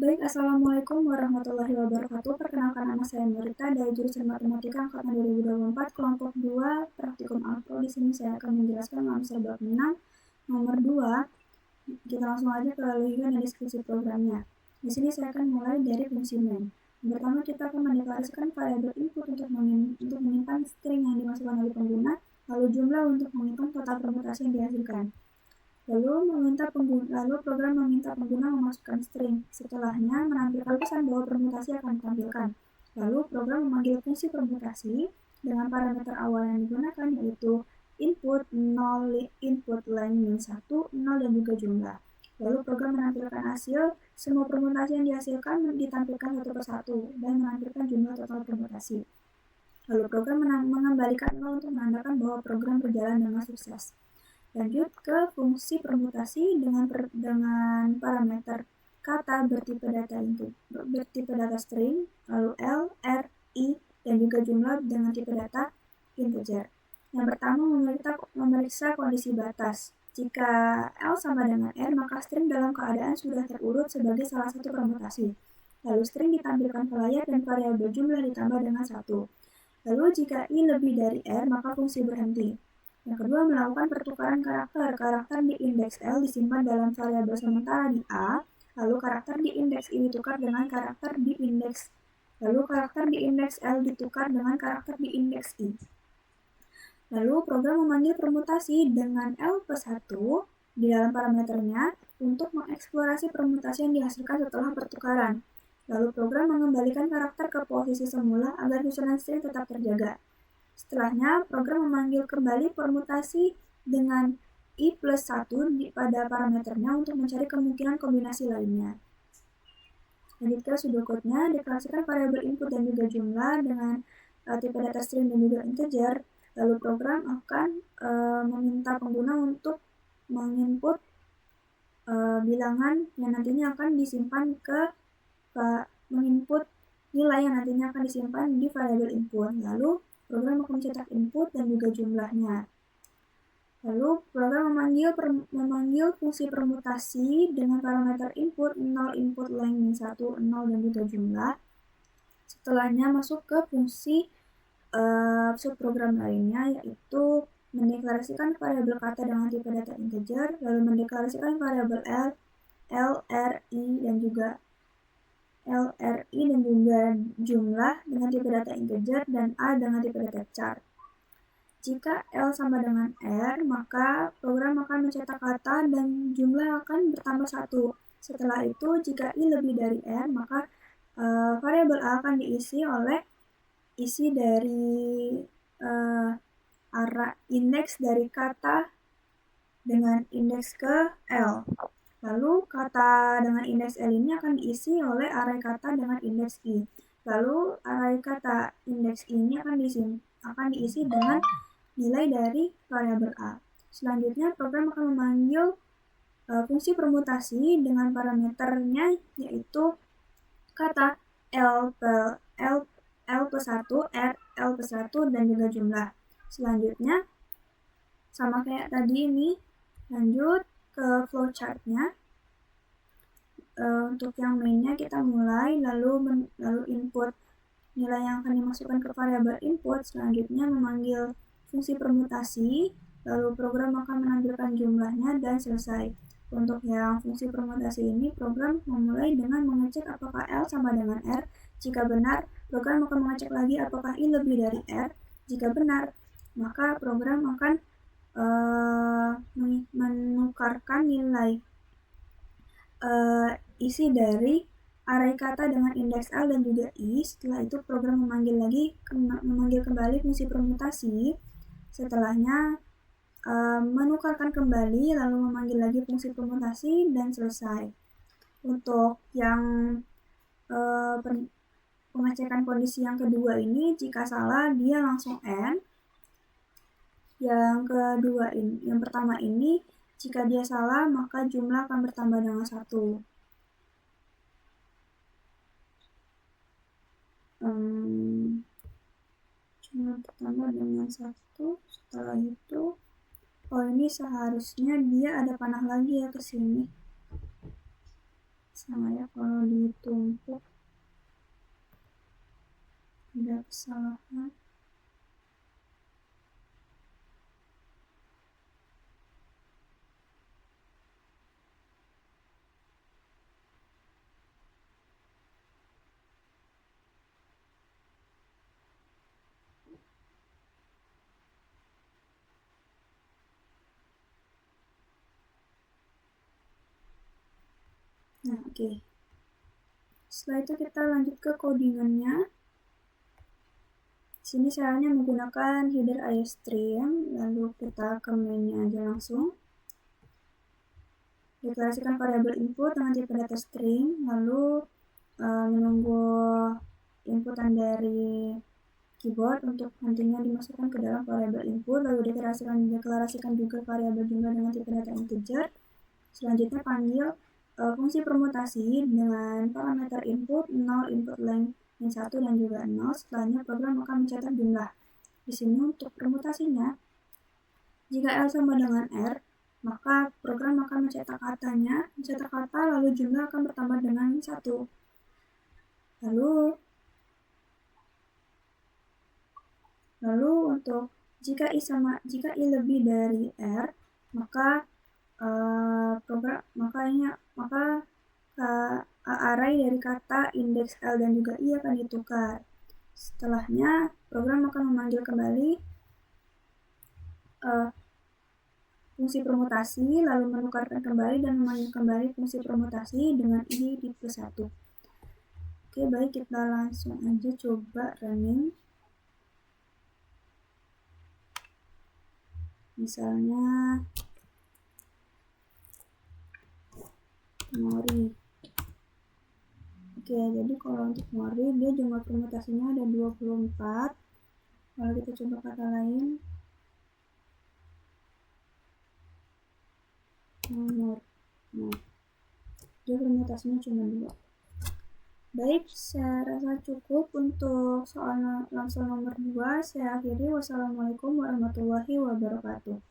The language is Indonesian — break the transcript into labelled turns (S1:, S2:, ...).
S1: Baik, Assalamualaikum warahmatullahi wabarakatuh. Perkenalkan, nama saya Nurita dari jurusan Matematika Angkatan 2024, kelompok 2, praktikum Alpro. Di sini saya akan menjelaskan masalah bab 6, nomor 2. Kita langsung aja ke logika dan deskripsi programnya. Di sini saya akan mulai dari fungsi main. Pertama, kita akan mendeklarasikan variabel input untuk menyimpan string yang dimasukkan oleh pengguna, lalu jumlah untuk menghitung total permutasi yang dihasilkan. Lalu program meminta pengguna memasukkan string. Setelahnya menampilkan pesan bahwa permutasi akan ditampilkan. Lalu program memanggil fungsi permutasi dengan parameter awal yang digunakan, yaitu input 0, input length min 1, 0 dan juga jumlah. Lalu program menampilkan hasil. Semua permutasi yang dihasilkan ditampilkan satu persatu dan menampilkan jumlah total permutasi. Lalu program mengembalikan 0 untuk menandakan bahwa program berjalan dengan sukses. Lanjut ke fungsi permutasi dengan parameter kata bertipe data string, lalu L, R, I, dan juga jumlah dengan tipe data integer. Yang pertama, memeriksa kondisi batas. Jika L sama dengan R, maka string dalam keadaan sudah terurut sebagai salah satu permutasi. Lalu string ditampilkan ke layar dan variabel jumlah ditambah dengan 1. Lalu jika I lebih dari R, maka fungsi berhenti. Yang kedua, melakukan pertukaran karakter. Karakter di indeks L disimpan dalam variabel sementara di A, lalu karakter di indeks I ditukar dengan karakter di indeks L ditukar dengan karakter di indeks I. Lalu program memanggil permutasi dengan L plus 1 di dalam parameternya untuk mengeksplorasi permutasi yang dihasilkan setelah pertukaran. Lalu program mengembalikan karakter ke posisi semula agar susunan string tetap terjaga. Setelahnya, program memanggil kembali permutasi dengan I plus 1 pada parameternya untuk mencari kemungkinan kombinasi lainnya. Lanjut ke pseudocode-nya, deklarasikan variabel input dan juga jumlah dengan tipe data string dan juga integer. Lalu program akan meminta pengguna untuk menginput bilangan yang nantinya akan disimpan menginput nilai yang nantinya akan disimpan di variabel input. Lalu program akan mencetak input dan juga jumlahnya. Lalu program memanggil fungsi permutasi dengan parameter input 0, input length min 1, 0 dan juga jumlah. Setelahnya masuk ke fungsi subprogram lainnya, yaitu mendeklarasikan variabel kata dengan tipe data integer, lalu mendeklarasikan variabel L, R, I dan juga jumlah dengan tipe data integer dan A dengan tipe data char. Jika L sama dengan R, maka program akan mencetak kata dan jumlah akan bertambah 1. Setelah itu, jika I lebih dari R, maka variabel A akan diisi oleh isi dari arah indeks dari kata dengan indeks ke L. Lalu kata dengan indeks L ini akan diisi oleh array kata dengan indeks I. Lalu array kata indeks I ini akan diisi dengan nilai dari variabel A. Selanjutnya program akan memanggil fungsi permutasi dengan parameternya, yaitu kata L plus 1, R, L plus 1 dan juga jumlah. Selanjutnya sama kayak tadi ini, lanjut ke flowchart-nya. Untuk yang mainnya kita mulai, lalu input nilai yang akan dimasukkan ke variabel input. Selanjutnya memanggil fungsi permutasi, lalu program akan menampilkan jumlahnya dan selesai. Untuk yang fungsi permutasi ini, program memulai dengan mengecek apakah L sama dengan R. Jika benar, program akan mengecek lagi apakah I lebih dari R. Jika benar, maka program akan menukarkan nilai isi dari array kata dengan indeks L dan juga I. Setelah itu program memanggil kembali fungsi permutasi. Setelahnya menukarkan kembali, lalu memanggil lagi fungsi permutasi dan selesai. Untuk yang pengecekan kondisi yang kedua ini, jika salah dia langsung N. Yang pertama ini, jika dia salah maka jumlah akan bertambah dengan 1. Jumlah bertambah dengan 1. Setelah itu, ini seharusnya dia ada panah lagi ya ke sini. sama ya kalau ditumpuk ada kesalahan. Nah, oke. Setelah itu kita lanjut ke codingannya. Sini saya hanya menggunakan header iostream, lalu kita ke mainnya aja langsung. Deklarasikan variabel input dengan tipe data string, lalu menunggu inputan dari keyboard untuk nantinya dimasukkan ke dalam variabel input, lalu deklarasikan juga variabel jumlah dengan tipe data integer. Selanjutnya panggil fungsi permutasi dengan parameter input 0, input length 1 dan juga 0. Setelahnya program akan mencetak jumlah. Di sini untuk permutasinya, jika L sama dengan R, maka program akan mencetak kata lalu jumlah akan bertambah dengan 1. Lalu untuk jika I lebih dari R, maka array dari kata indeks L dan juga I akan ditukar. Setelahnya program akan memanggil kembali fungsi permutasi, lalu menukarkan kembali dan memanggil kembali fungsi permutasi dengan I di plus 1. Oke, baik, kita langsung aja coba running. Misalnya Mori. Oke, jadi kalau untuk Mori, dia jumlah permutasinya ada 24. Lalu kita coba kata lain. Nomor. Nah, dia permutasinya cuma 2. Baik, saya rasa cukup untuk soal nomor 2. Saya akhiri. Wassalamualaikum warahmatullahi wabarakatuh.